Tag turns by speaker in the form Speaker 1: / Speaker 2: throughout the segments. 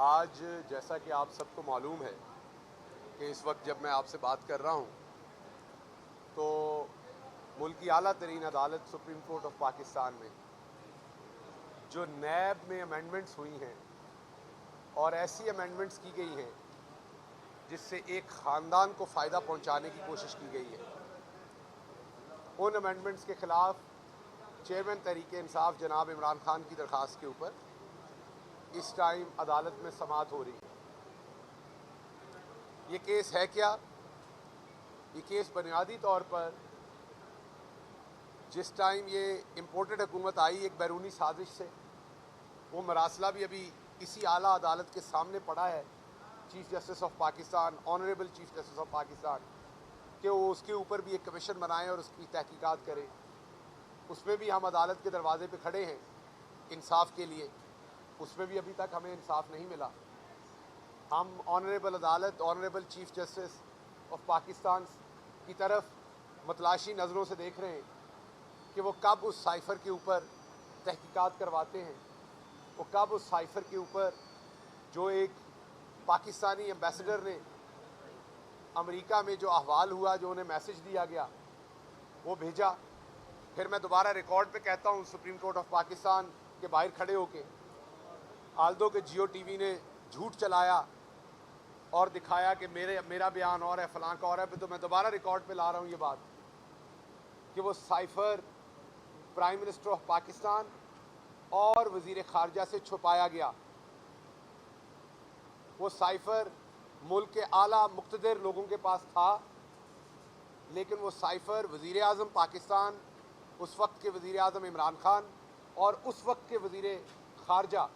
Speaker 1: आज जैसा कि आप सबको मालूम है कि इस वक्त जब मैं आपसे बात कर रहा हूँ तो मुल्क की आला तरीन अदालत सुप्रीम कोर्ट ऑफ पाकिस्तान में जो नैब में अमेंडमेंट्स हुई हैं और ऐसी अमेंडमेंट्स की गई हैं जिससे एक ख़ानदान को फ़ायदा पहुँचाने की कोशिश की गई है, उन अमेंडमेंट्स के ख़िलाफ़ चेयरमैन तहरीक इंसाफ जनाब इमरान खान की दरख्वास्त के ऊपर इस टाइम अदालत में समाअत हो रही है। ये केस है क्या? ये केस बुनियादी तौर पर जिस टाइम ये इम्पोर्टेड हुकूमत आई एक बैरूनी साजिश से, वो मरासला भी अभी इसी आला अदालत के सामने पड़ा है, chief justice of Pakistan, honourable chief justice of Pakistan, कि वो उसके ऊपर भी एक कमीशन बनाएं और उसकी तहकीकात करें। उसमें भी हम अदालत के दरवाजे पे खड़े हैं इंसाफ के लिए, उसमें भी अभी तक हमें इंसाफ नहीं मिला। हम ऑनरेबल अदालत, honourable chief justice of Pakistan की तरफ मतलाशी नज़रों से देख रहे हैं कि वो कब उस साइफ़र के ऊपर तहकीकात करवाते हैं, वो कब उस साइफ़र के ऊपर जो एक पाकिस्तानी एम्बेसडर ने अमेरिका में जो अहवाल हुआ, जो उन्हें मैसेज दिया गया, वो भेजा। फिर मैं दोबारा रिकॉर्ड पे कहता हूँ, सुप्रीम कोर्ट ऑफ पाकिस्तान के बाहर खड़े होके आल्दो के जियो टीवी ने झूठ चलाया और दिखाया कि मेरा बयान और है, फलां का और है। तो मैं दोबारा रिकॉर्ड पे ला रहा हूँ ये बात कि वो cipher prime minister of Pakistan और वज़ीर ख़ारजा से छुपाया गया। वो साइफ़र मुल्क के आला मुक़्तदर लोगों के पास था, लेकिन वो साइफ़र वज़ीर आज़म पाकिस्तान, उस वक्त के वज़ीर आज़म इमरान खान और उस वक्त के वज़ीर ख़ारजा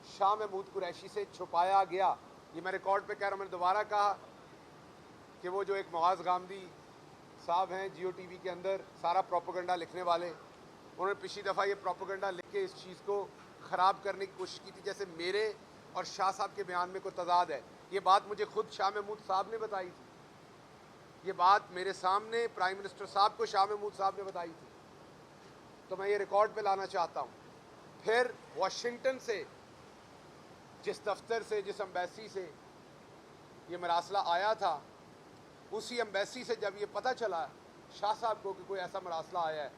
Speaker 1: शाह महमूद कुरैशी से छुपाया गया। ये मैं रिकॉर्ड पे कह रहा हूँ। मैंने दोबारा कहा कि वो जो एक मुआज़ गामदी साहब हैं जियो टीवी के अंदर सारा प्रोपेगेंडा लिखने वाले, उन्होंने पिछली दफ़ा ये प्रोपेगेंडा लिख के इस चीज़ को ख़राब करने की कोशिश की थी, जैसे मेरे और शाह साहब के बयान में कोई तज़ाद है। ये बात मुझे खुद शाह महमूद साहब ने बताई थी, ये बात मेरे सामने प्राइम मिनिस्टर साहब को शाह महमूद साहब ने बताई थी। तो मैं ये रिकॉर्ड पे लाना चाहता हूँ। फिर वाशिंगटन से, जिस दफ्तर से, जिस एम्बेसी से ये मरासला आया था, उसी एम्बेसी से जब ये पता चला शाह साहब को कि कोई ऐसा मरासला आया है,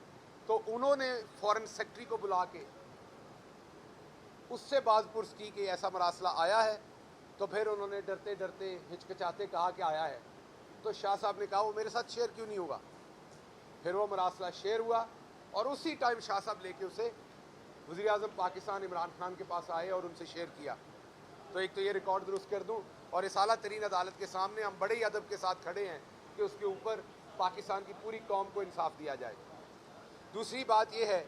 Speaker 1: तो उन्होंने फॉरेन सेक्रेटरी को बुला के उससे बाज़पुरस की कि ऐसा मरासला आया है। तो फिर उन्होंने डरते डरते हिचकिचाते कहा कि आया है। तो शाह साहब ने कहा वो मेरे साथ शेयर क्यों नहीं होगा। फिर वो मरासला शेयर हुआ और उसी टाइम शाह साहब लेके उसे वज़ीर आज़म पाकिस्तान इमरान खान के पास आए और उनसे शेयर किया। तो एक तो ये रिकॉर्ड दुरुस्त कर दूं और इस आला तरीन अदालत के सामने हम बड़े ही अदब के साथ खड़े हैं कि उसके ऊपर पाकिस्तान की पूरी कौम को इंसाफ दिया जाए। दूसरी बात यह है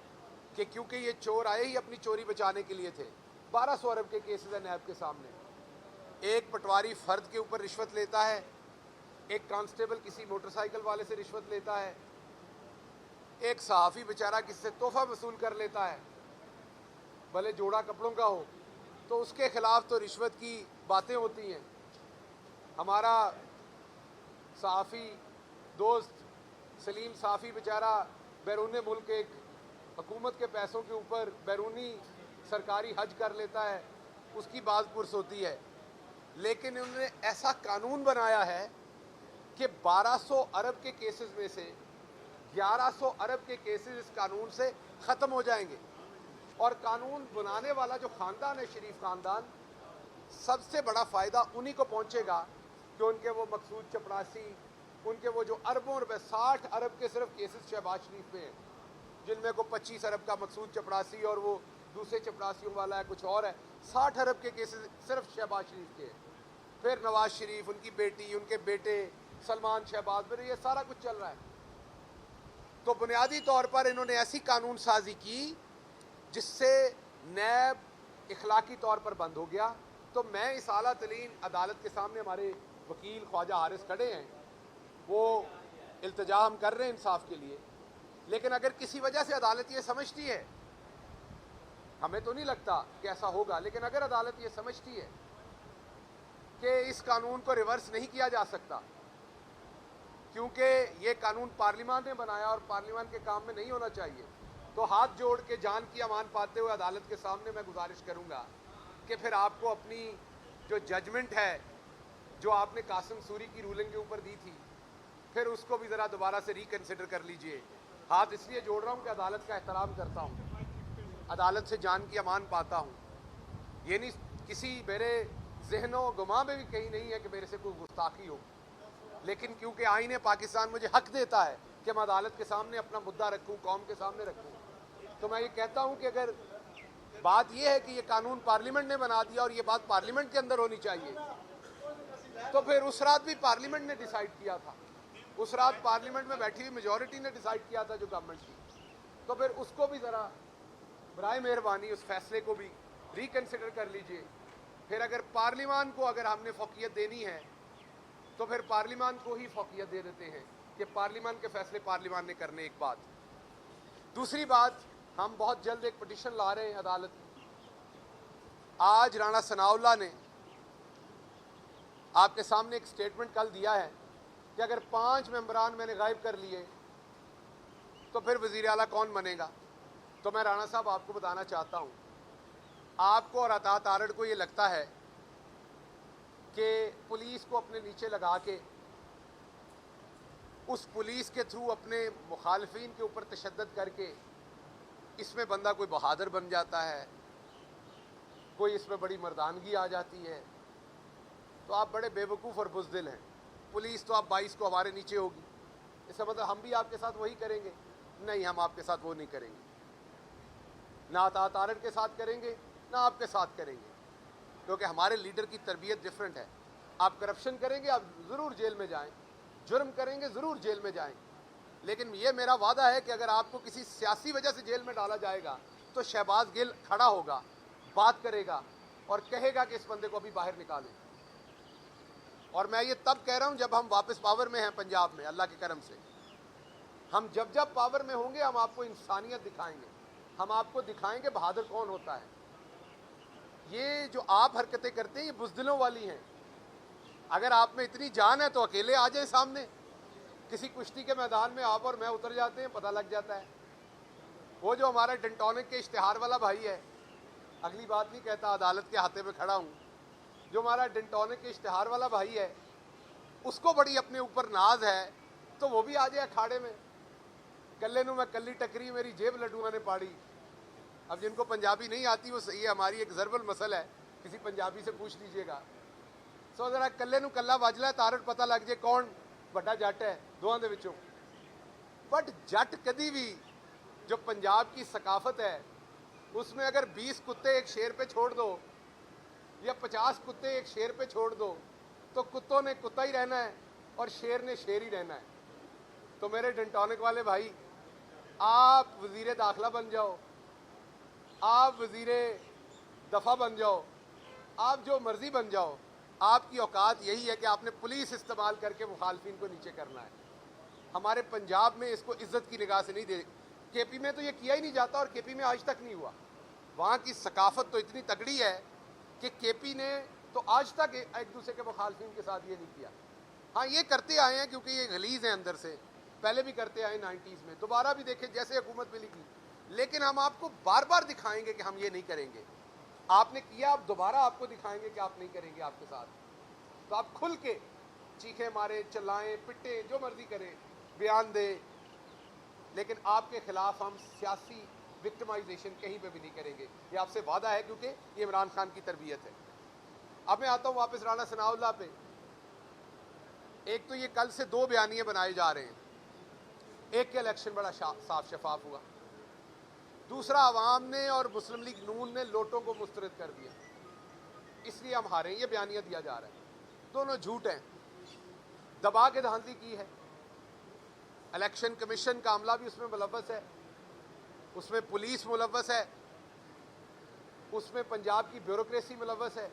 Speaker 1: कि क्योंकि ये चोर आए ही अपनी चोरी बचाने के लिए थे, 1200 अरब के केसेस हैं नैब के सामने। एक पटवारी फ़र्द के ऊपर रिश्वत लेता है, एक कांस्टेबल किसी मोटरसाइकिल वाले से रिश्वत लेता है, एक सहाफ़ी बेचारा किसी से तोहफ़ा वसूल कर लेता है, भले जोड़ा कपड़ों का हो, तो उसके ख़िलाफ़ तो रिश्वत की बातें होती हैं। हमारा सहाफ़ी दोस्त सलीम साफ़ी बेचारा बैरून मुल्क एक हुकूमत के पैसों के ऊपर बैरूनी सरकारी हज कर लेता है, उसकी बाज़पुरस होती है। लेकिन उन्होंने ऐसा कानून बनाया है कि 1200 अरब के केसेस में से 1100 अरब के केसेस इस कानून से ख़त्म हो जाएंगे। और कानून बनाने वाला जो ख़ानदान है, शरीफ ख़ानदान, सबसे बड़ा फ़ायदा उन्हीं को पहुँचेगा कि उनके वो मकसूद चपरासी, उनके वो जो अरबों रुपए, 60 अरब के सिर्फ केसेस शहबाज शरीफ में हैं, जिनमें को 25 अरब का मकसूद चपरासी और वो दूसरे चपरासियों वाला है, कुछ और है। 60 अरब के केसेस सिर्फ शहबाज शरीफ के हैं। फिर नवाज शरीफ, उनकी बेटी, उनके बेटे सलमान शहबाज, मेरे ये सारा कुछ चल रहा है। तो बुनियादी तौर पर इन्होंने ऐसी कानून साजी की जिससे नैब इखलाकी तौर पर बंद हो गया। तो मैं इस आला तरीन अदालत के सामने, हमारे वकील ख्वाजा हारिस खड़े हैं, वो इल्तिजा हम कर रहे हैं इंसाफ के लिए। लेकिन अगर किसी वजह से अदालत ये समझती है, हमें तो नहीं लगता कि ऐसा होगा, लेकिन अगर अदालत ये समझती है कि इस कानून को रिवर्स नहीं किया जा सकता क्योंकि ये कानून पार्लियामान ने बनाया और पार्लियामान के काम में नहीं होना चाहिए, तो हाथ जोड़ के जान की अमान पाते हुए अदालत के सामने मैं गुजारिश करूंगा कि फिर आपको अपनी जो जजमेंट है जो आपने कासिम सूरी की रूलिंग के ऊपर दी थी, फिर उसको भी ज़रा दोबारा से रिकन्सिडर कर लीजिए। हाथ इसलिए जोड़ रहा हूँ कि अदालत का एहतराम करता हूँ, अदालत से जान की अमान पाता हूँ। ये नहीं किसी मेरे जहनों गुमा में भी कहीं नहीं है कि मेरे से कोई गुस्ताखी हो, लेकिन क्योंकि आईने पाकिस्तान मुझे हक देता है कि मैं अदालत के सामने अपना मुद्दा रखूँ, कौम के सामने रखूँ, तो मैं ये कहता हूँ कि अगर बात यह है कि ये कानून पार्लियामेंट ने बना दिया और ये बात पार्लियामेंट के अंदर होनी चाहिए, तो फिर उस रात भी पार्लियामेंट ने डिसाइड किया था, उस रात पार्लियामेंट में बैठी हुई मेजॉरिटी ने डिसाइड किया था जो गवर्नमेंट की, तो फिर उसको भी ज़रा बराए मेहरबानी उस फैसले को भी रिकन्सिडर कर लीजिए। फिर अगर पार्लियामान को अगर हमने फौकियत देनी है तो फिर पार्लियामान को ही फौकियत दे देते हैं कि पार्लियामान के फैसले पार्लियामान ने करने। एक बात। दूसरी बात, हम बहुत जल्द एक पिटीशन ला रहे हैं अदालत में। आज राणा सनाउल्लाह ने आपके सामने एक स्टेटमेंट कल दिया है कि अगर 5 मेंबरान मैंने गायब कर लिए तो फिर वज़ीर आला कौन बनेगा। तो मैं राणा साहब आपको बताना चाहता हूं, आपको और अतात आरड़ को ये लगता है कि पुलिस को अपने नीचे लगा के उस पुलिस के थ्रू अपने मुखालफिन के ऊपर तशद्दुद करके इसमें बंदा कोई बहादुर बन जाता है, कोई इसमें बड़ी मर्दानगी आ जाती है, तो आप बड़े बेवकूफ़ और बुज़दिल हैं। पुलिस तो आप 22 को हमारे नीचे होगी, इसका मतलब हम भी आपके साथ वही करेंगे? नहीं, हम आपके साथ वो नहीं करेंगे, ना अतात आरड़ के साथ करेंगे ना आपके साथ करेंगे, क्योंकि हमारे लीडर की तरबियत डिफरेंट है। आप करप्शन करेंगे, आप ज़रूर जेल में जाएं, जुर्म करेंगे ज़रूर जेल में जाएं, लेकिन ये मेरा वादा है कि अगर आपको किसी सियासी वजह से जेल में डाला जाएगा तो शहबाज गिल खड़ा होगा, बात करेगा और कहेगा कि इस बंदे को अभी बाहर निकालें। और मैं ये तब कह रहा हूँ जब हम वापस पावर में हैं पंजाब में, अल्लाह के करम से। हम जब जब पावर में होंगे हम आपको इंसानियत दिखाएंगे, हम आपको दिखाएंगे बहादुर कौन होता है। ये जो आप हरकतें करते हैं ये बुज़दिलों वाली हैं। अगर आप में इतनी जान है तो अकेले आ जाए सामने, किसी कुश्ती के मैदान में आप और मैं उतर जाते हैं, पता लग जाता है। वो जो हमारा डेंटोनिक के इश्तिहार वाला भाई है, अगली बात नहीं कहता, अदालत के हाथे में खड़ा हूँ, जो हमारा डेंटोनिक के इश्तिहार वाला भाई है, उसको बड़ी अपने ऊपर नाज है, तो वो भी आ जाए अखाड़े में। कल्ले नू मैं कल्ली टकरी, मेरी जेब लड्डूआ ने पाड़ी। अब जिनको पंजाबी नहीं आती वो ये हमारी एक ज़रबल मसल है, किसी पंजाबी से पूछ लीजिएगा। सो जरा कल्ले नू कल्ला वजला तारड़ पता लग जाए कौन बड़ा जट है दोवां दे विचों। बट जट कदी भी जो पंजाब की सकाफत है उसमें अगर 20 कुत्ते एक शेर पे छोड़ दो या 50 कुत्ते एक शेर पे छोड़ दो तो कुत्तों ने कुत्ता ही रहना है और शेर ने शेर ही रहना है। तो मेरे डेंटोनिक वाले भाई, आप वज़ीर दाखिला बन जाओ, आप वज़ीर दफ़ा बन जाओ, आप जो मर्जी बन जाओ, आपकी औकात यही है कि आपने पुलिस इस्तेमाल करके मुखालफिन को नीचे करना है। हमारे पंजाब में इसको इज्जत की निगाह से नहीं दे, केपी में तो ये किया ही नहीं जाता और केपी में आज तक नहीं हुआ। वहाँ की सकाफत तो इतनी तगड़ी है कि केपी ने तो आज तक एक दूसरे के मुखालफिन के साथ ये नहीं किया। हाँ, ये करते आए हैं क्योंकि ये गलीज़ हैं अंदर से, पहले भी करते आए 90s में, दोबारा भी देखें जैसे हुकूमत मिली थी, लेकिन हम आपको बार बार दिखाएंगे कि हम ये नहीं करेंगे। आपने किया, आप दोबारा आपको दिखाएंगे कि आप नहीं करेंगे आपके साथ। तो आप खुल के चीखें मारे, चिल्लाएं, पिटे, जो मर्जी करें, बयान दे, लेकिन आपके खिलाफ हम सियासी विक्टिमाइजेशन कहीं पे भी नहीं करेंगे। ये आपसे वादा है क्योंकि ये इमरान खान की तरबियत है। अब मैं आता हूँ वापस राणा सनाउल्लाह पे। एक तो ये कल से 2 बयानिए बनाए जा रहे हैं, एक के इलेक्शन बड़ा साफ शफाफ हुआ, दूसरा अवाम ने और मुस्लिम लीग नून ने लोटों को मुस्तरद कर दिया, इसलिए हम हारे। ये बयानिया दिया जा रहा है, दोनों झूठ हैं, दबा के धांधली की है। इलेक्शन कमीशन का अमला भी उसमें मुलव्वस है, उसमें पुलिस मुलव्वस है, उसमें पंजाब की ब्यूरोक्रेसी मुलव्वस है,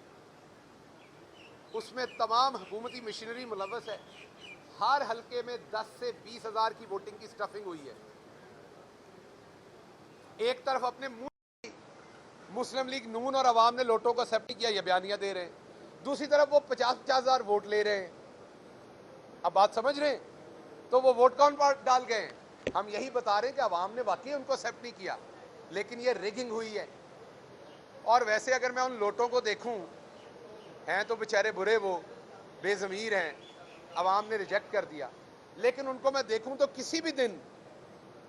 Speaker 1: उसमें तमाम हुकूमती मशीनरी मुलव्वस है। हर हलके में 10 से 20 हज़ार की वोटिंग की स्टफिंग हुई है। एक तरफ अपने मुंह मुस्लिम लीग नून और अवाम ने लोटों को एक्सेप्ट किया, ये बयानियां दे रहे हैं, दूसरी तरफ वो 50-50 हज़ार वोट ले रहे हैं। अब बात समझ रहे हैं? तो वो वोट कौन डाल गए हैं? हम यही बता रहे हैं कि अवाम ने वाकई उनको एक्सेप्ट नहीं किया, लेकिन ये रिगिंग हुई है। और वैसे अगर मैं उन लोटों को देखूं, हैं तो बेचारे बुरे, वो बेज़मीर हैं, अवाम ने रिजेक्ट कर दिया, लेकिन उनको मैं देखूं तो किसी भी दिन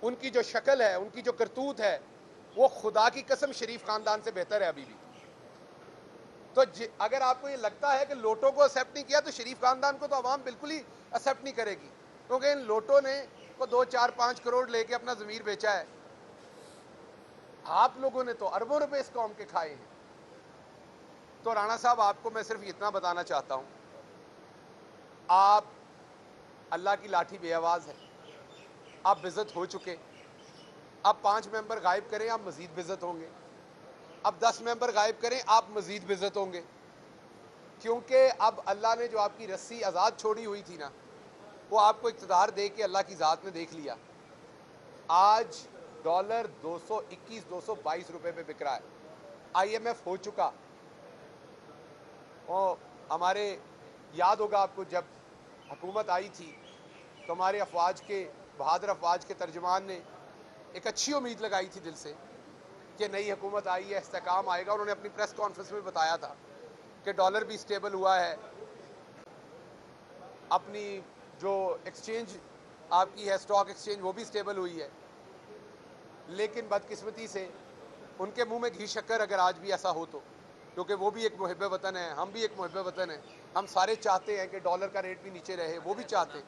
Speaker 1: उनकी जो शक्ल है, उनकी जो करतूत है, वो खुदा की कसम शरीफ खानदान से बेहतर है अभी भी। तो अगर आपको ये लगता है कि लोटों को एक्सेप्ट नहीं किया तो शरीफ खानदान को तो अवाम बिल्कुल ही एक्सेप्ट नहीं करेगी, क्योंकि इन लोटों ने को 2-4-5 करोड़ लेके अपना ज़मीर बेचा है। आप लोगों ने तो अरबों रुपए इस कौम के खाए हैं। तो राणा साहब, आपको मैं सिर्फ इतना बताना चाहता हूं, आप अल्लाह की लाठी बेआवाज है, आप बेइज्जत हो चुके। अब 5 मेंबर गायब करें, आप मजीद बेइज्जत होंगे। अब 10 मेंबर गायब करें, आप मजीद बेइज्जत होंगे, क्योंकि अब अल्लाह ने जो आपकी रस्सी आज़ाद छोड़ी हुई थी ना, वो आपको इक़्तिदार दे के अल्लाह की ज़ात ने देख लिया। आज डॉलर 221-222 रुपए पे बिक रहा है। IMF हो चुका। और हमारे याद होगा आपको, जब हुकूमत आई थी तो हमारे अफवाज के, बहादुर अफवाज के तर्जमान ने एक अच्छी उम्मीद लगाई थी दिल से कि नई हुकूमत आई है, इस्तेकाम आएगा। उन्होंने अपनी प्रेस कॉन्फ्रेंस में बताया था कि डॉलर भी स्टेबल हुआ है, अपनी जो एक्सचेंज आपकी है, स्टॉक एक्सचेंज, वो भी स्टेबल हुई है। लेकिन बदकिस्मती से उनके मुंह में घी शक्कर अगर आज भी ऐसा हो तो, क्योंकि वो भी एक मुहिब वतन है, हम भी एक मुहिब वतन है, हम सारे चाहते हैं कि डॉलर का रेट भी नीचे रहे, वो भी चाहते हैं।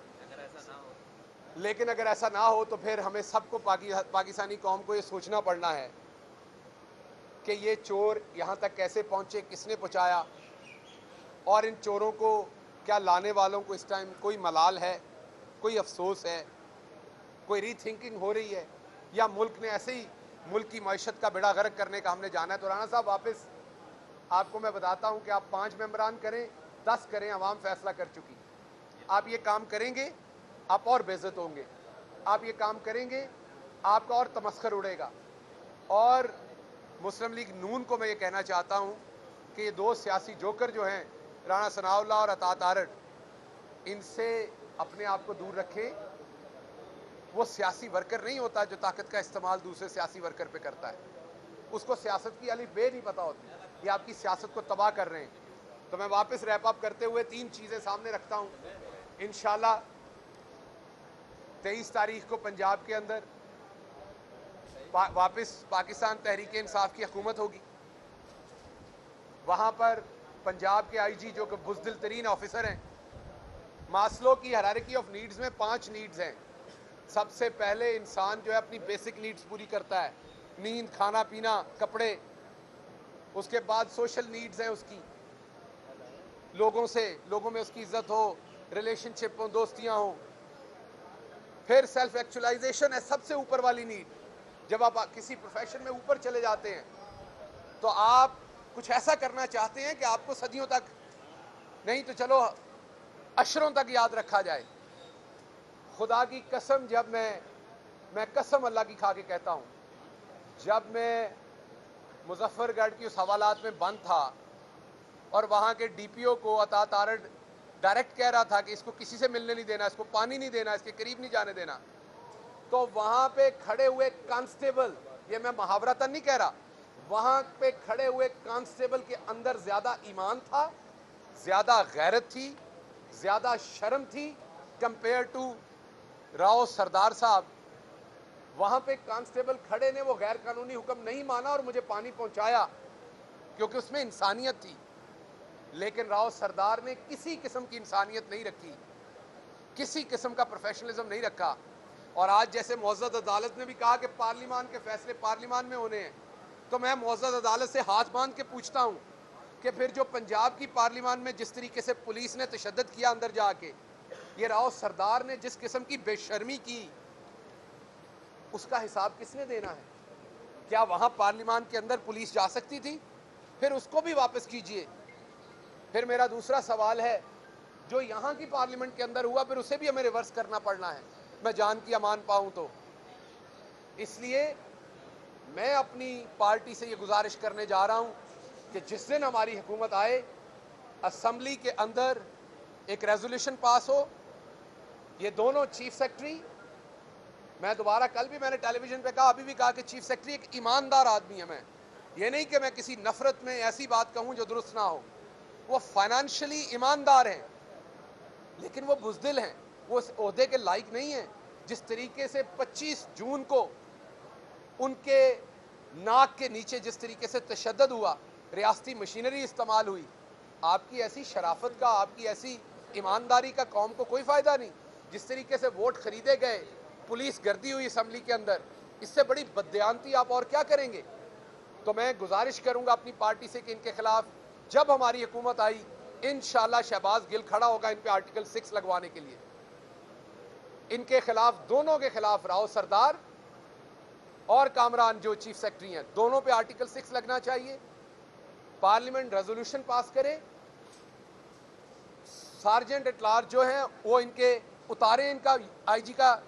Speaker 1: लेकिन अगर ऐसा ना हो तो फिर हमें सबको, पाकिस्तानी कौम को ये सोचना पड़ना है कि ये चोर यहाँ तक कैसे पहुँचे, किसने पहुँचाया, और इन चोरों को क्या लाने वालों को इस टाइम कोई मलाल है, कोई अफसोस है, कोई रीथिंकिंग हो रही है, या मुल्क ने ऐसे ही मुल्क की मईशत का बेड़ा गर्क करने का हमने जाना है। तो राणा साहब, वापस आपको मैं बताता हूं कि आप 5 मेंबरान करें, 10 करें, अवाम फैसला कर चुकी। आप ये काम करेंगे, आप और बेइज्जत होंगे। आप ये काम करेंगे, आपका और तमस्खर उड़ेगा। और मुस्लिम लीग नून को मैं ये कहना चाहता हूं कि ये दो सियासी जोकर जो हैं, राणा सनाउल्लाह और अता तारड़, इनसे अपने आप को दूर रखें। वो सियासी वर्कर नहीं होता जो ताकत का इस्तेमाल दूसरे सियासी वर्कर पे करता है, उसको सियासत की अली बे नहीं पता होती, ये आपकी सियासत को तबाह कर रहे हैं। तो मैं वापस रैप अप करते हुए 3 चीज़ें सामने रखता हूँ। इंशाल्लाह 23 तारीख को पंजाब के अंदर वापस पाकिस्तान तहरीक इंसाफ की हुकूमत होगी। वहाँ पर पंजाब के IG, जो कि बुज़दिल तरीन ऑफिसर हैं, मास्लो की हायरार्की ऑफ नीड्स में 5 नीड्स हैं। सबसे पहले इंसान जो है अपनी बेसिक नीड्स पूरी करता है, नींद, खाना पीना, कपड़े। उसके बाद सोशल नीड्स हैं उसकी, लोगों में उसकी इज्जत हो, रिलेशनशिप हो, दोस्तियां हो। फिर सेल्फ एक्चुअलाइजेशन है सबसे ऊपर वाली नीड। जब आप किसी प्रोफेशन में ऊपर चले जाते हैं तो आप कुछ ऐसा करना चाहते हैं कि आपको सदियों तक नहीं तो चलो अशरों तक याद रखा जाए। खुदा की कसम, जब मैं कसम अल्लाह की खा के कहता हूं, जब मैं मुजफ्फरगढ़ की उस हवालात में बंद था और वहां के DPO को अता तारड़ डायरेक्ट कह रहा था कि इसको किसी से मिलने नहीं देना, इसको पानी नहीं देना, इसके करीब नहीं जाने देना, तो वहां पे खड़े हुए कांस्टेबल, ये मैं मुहावरतन नहीं कह रहा, वहां पे खड़े हुए कांस्टेबल के अंदर ज्यादा ईमान था, ज्यादा गैरत थी, ज्यादा शर्म थी कंपेयर टू राव सरदार साहब। वहां पे कांस्टेबल खड़े ने वो गैर कानूनी हुक्म नहीं माना और मुझे पानी पहुंचाया, क्योंकि उसमें इंसानियत थी। लेकिन राव सरदार ने किसी किस्म की इंसानियत नहीं रखी, किसी किस्म का प्रोफेशनलिज्म नहीं रखा। और आज जैसे मुअज़्ज़ज़ अदालत ने भी कहा कि पार्लिमान के फैसले पार्लिमान में होने हैं, तो मैं मुअज़्ज़ज़ अदालत से हाथ बांध के पूछता हूं कि फिर जो पंजाब की पार्लिमान में जिस तरीके से पुलिस ने तशद्दुद किया अंदर जाके, ये राव सरदार ने जिस किस्म की बेशर्मी की, उसका हिसाब किसने देना है? क्या वहां पार्लिमान के अंदर पुलिस जा सकती थी? फिर उसको भी वापस कीजिए। फिर मेरा दूसरा सवाल है, जो यहां की पार्लियामेंट के अंदर हुआ, फिर उसे भी हमें रिवर्स करना पड़ना है, मैं जान की अमान पाऊं तो। इसलिए मैं अपनी पार्टी से ये गुजारिश करने जा रहा हूं कि जिस दिन हमारी हुकूमत आए, असेंबली के अंदर एक रेजोल्यूशन पास हो, ये दोनों चीफ सेक्रेटरी, मैं दोबारा कल भी मैंने टेलीविजन पे कहा, अभी भी कहा कि चीफ सेक्रेटरी एक ईमानदार आदमी है, मैं ये नहीं कि मैं किसी नफरत में ऐसी बात कहूं जो दुरुस्त ना हो। वो फाइनेंशियली ईमानदार हैं, लेकिन वो बुज़दिल हैं, वो उस ओहदे के लायक नहीं हैं। जिस तरीके से 25 जून को उनके नाक के नीचे जिस तरीके से तशद्दुद हुआ, रियासती मशीनरी इस्तेमाल हुई, आपकी ऐसी शराफत का, आपकी ऐसी ईमानदारी का कौम को कोई फ़ायदा नहीं। जिस तरीके से वोट खरीदे गए, पुलिस गर्दी हुई असम्बली के अंदर, इससे बड़ी बददियानती आप और क्या करेंगे। तो मैं गुजारिश करूंगा अपनी पार्टी से कि इनके खिलाफ जब हमारी हुकूमत आई, इंशाअल्लाह शहबाज गिल खड़ा होगा इन पे आर्टिकल 6 लगवाने के लिए। इनके खिलाफ, दोनों के खिलाफ, राव सरदार और कामरान जो चीफ सेक्रेटरी हैं, दोनों पे आर्टिकल 6 लगना चाहिए। पार्लियामेंट रेजोल्यूशन पास करे, सार्जेंट एट लार्ज जो हैं वो इनके उतारे, इनका आईजी का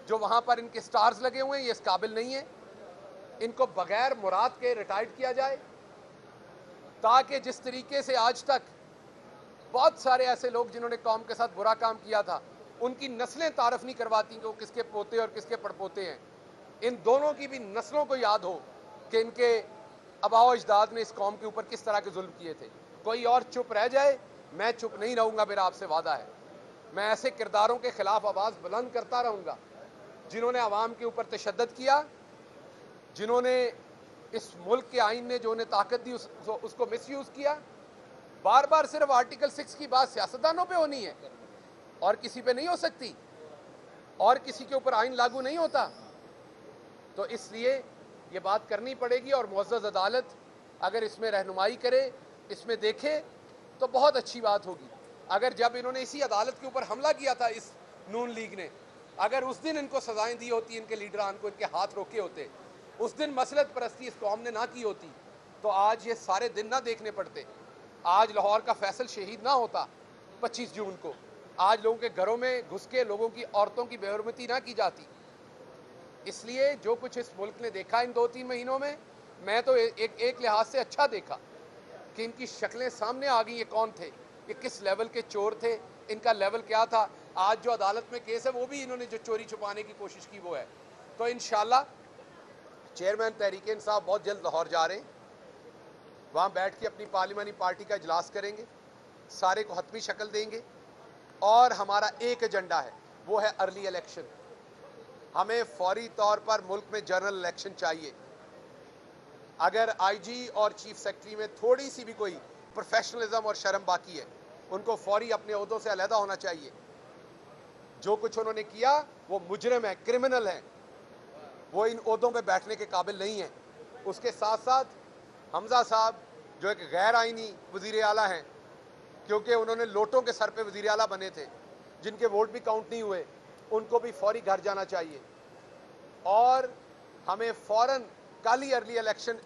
Speaker 1: जो वहां पर इनके स्टार्स लगे हुए हैं, ये इस काबिल नहीं है। इनको बगैर मुराद के रिटायर्ड किया जाए, ताकि जिस तरीके से आज तक बहुत सारे ऐसे लोग जिन्होंने कौम के साथ बुरा काम किया था, उनकी नस्लें तारफ नहीं करवाती कि वो किसके पोते और किसके पड़पोते हैं। इन दोनों की भी नस्लों को याद हो कि इनके आबाओ अजदाद ने इस कौम के ऊपर किस तरह के जुल्म किए थे। कोई और चुप रह जाए, मैं चुप नहीं रहूंगा, मेरा आपसे वादा है। मैं ऐसे किरदारों के खिलाफ आवाज बुलंद करता रहूंगा जिन्होंने आवाम के ऊपर तशद्दुद किया, जिन्होंने इस मुल्क के आइन ने जो उन्हें ताकत दी उसको मिसयूज किया। बार बार सिर्फ आर्टिकल 6 की बात सियासतदानों पे होनी है और किसी पे नहीं हो सकती, और किसी के ऊपर आइन लागू नहीं होता। तो इसलिए ये बात करनी पड़ेगी, और मुअज़्ज़ज़ अदालत अगर इसमें रहनुमाई करे, इसमें देखे, तो बहुत अच्छी बात होगी। अगर जब इन्होंने इसी अदालत के ऊपर हमला किया था, इस नून लीग ने, अगर उस दिन इनको सजाएं दी होती, इनके लीडरान को इनके हाथ रोके होते, उस दिन मसलत परस्ती इस कौम ने ना की होती, तो आज ये सारे दिन ना देखने पड़ते। आज लाहौर का फैसल शहीद ना होता 25 जून को, आज लोगों के घरों में घुस के लोगों की, औरतों की बेहरमती ना की जाती। इसलिए जो कुछ इस मुल्क ने देखा इन 2-3 महीनों में, मैं तो एक लिहाज से अच्छा देखा कि इनकी शक्लें सामने आ गई, ये कौन थे, ये किस लेवल के चोर थे, इनका लेवल क्या था। आज जो अदालत में केस है, वो भी इन्होंने जो चोरी छुपाने की कोशिश की वो है। तो इंशाल्लाह चेयरमैन तहरीक इंसाफ बहुत जल्द लाहौर जा रहे हैं, वहाँ बैठ के अपनी पार्लियामानी पार्टी का इजलास करेंगे, सारे को हतमी शक्ल देंगे, और हमारा एक एजेंडा है, वो है अर्ली इलेक्शन। हमें फौरी तौर पर मुल्क में जनरल इलेक्शन चाहिए। अगर आईजी और चीफ सेक्रेटरी में थोड़ी सी भी कोई प्रोफेशनलिज्म और शर्म बाकी है, उनको फौरी अपने ओहदों से अलहदा होना चाहिए। जो कुछ उन्होंने किया वो मुजरिम है, क्रिमिनल है, वो इन ओहदों पे बैठने के काबिल नहीं है। उसके साथ साथ हमजा साहब जो एक गैर आइनी वज़ीर आला हैं, क्योंकि उन्होंने लोटों के सर पे वज़ीर आला बने थे, जिनके वोट भी काउंट नहीं हुए, उनको भी फौरी घर जाना चाहिए। और हमें फ़ौरन कल ही अर्ली इलेक्शन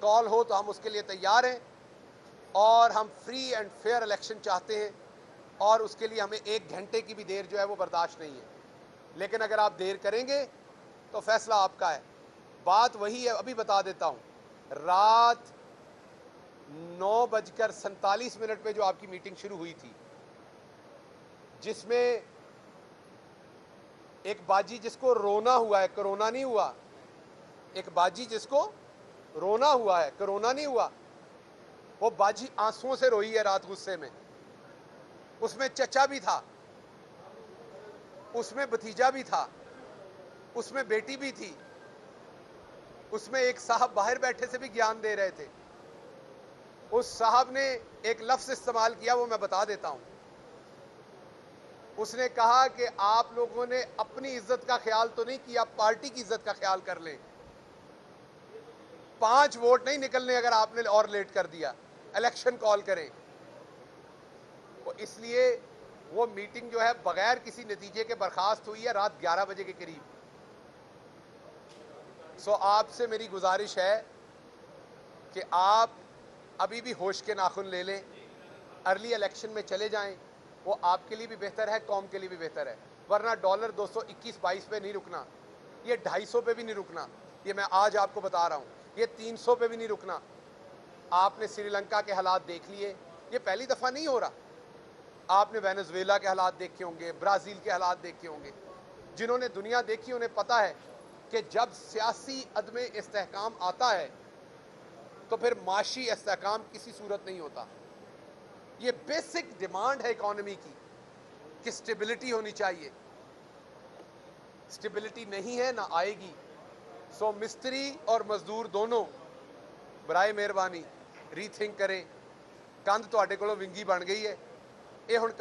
Speaker 1: कॉल हो तो हम उसके लिए तैयार हैं, और हम फ्री एंड फेयर इलेक्शन चाहते हैं, और उसके लिए हमें 1 घंटे की भी देर जो है वो बर्दाश्त नहीं है। लेकिन अगर आप देर करेंगे तो फैसला आपका है। बात वही है, अभी बता देता हूँ, रात 9:47 पे जो आपकी मीटिंग शुरू हुई थी, जिसमें एक बाजी जिसको रोना हुआ है, कोरोना नहीं हुआ, एक बाजी जिसको रोना हुआ है, कोरोना नहीं हुआ, वो बाजी आंसुओं से रोई है रात गुस्से में। उसमें चचा भी था, उसमें भतीजा भी था, उसमें बेटी भी थी, उसमें एक साहब बाहर बैठे से भी ज्ञान दे रहे थे। उस साहब ने एक लफ्ज इस्तेमाल किया, वो मैं बता देता हूं। उसने कहा कि आप लोगों ने अपनी इज्जत का ख्याल तो नहीं किया, पार्टी की इज्जत का ख्याल कर लें। 5 वोट नहीं निकलने अगर आपने और लेट कर दिया, इलेक्शन कॉल करें। तो इसलिए वो मीटिंग जो है बगैर किसी नतीजे के बर्खास्त हुई है रात 11 बजे के करीब। सो आपसे मेरी गुजारिश है कि आप अभी भी होश के नाखून ले लें, अर्ली इलेक्शन में चले जाएं। वो आपके लिए भी बेहतर है, कौम के लिए भी बेहतर है। वरना डॉलर 221-22 पे नहीं रुकना, ये 250 पे भी नहीं रुकना, ये मैं आज आपको बता रहा हूँ, ये 300 पे भी नहीं रुकना। आपने श्रीलंका के हालात देख लिए, ये पहली दफ़ा नहीं हो रहा। आपने वेनेजुएला के हालात देखे होंगे, ब्राज़ील के हालात देखे होंगे। जिन्होंने दुनिया देखी उन्हें पता है कि जब सियासी अदम इस्तेहकाम आता है तो फिर माशी इस्तेहकाम किसी सूरत नहीं होता। ये बेसिक डिमांड है इकॉनमी की कि स्टेबिलिटी होनी चाहिए। स्टेबिलिटी नहीं है ना आएगी। सो मिस्त्री और मजदूर दोनों बराए मेहरबानी रीथिंक करें। कंध तुहाडे कोलों विंगी बन गई है, ये हुण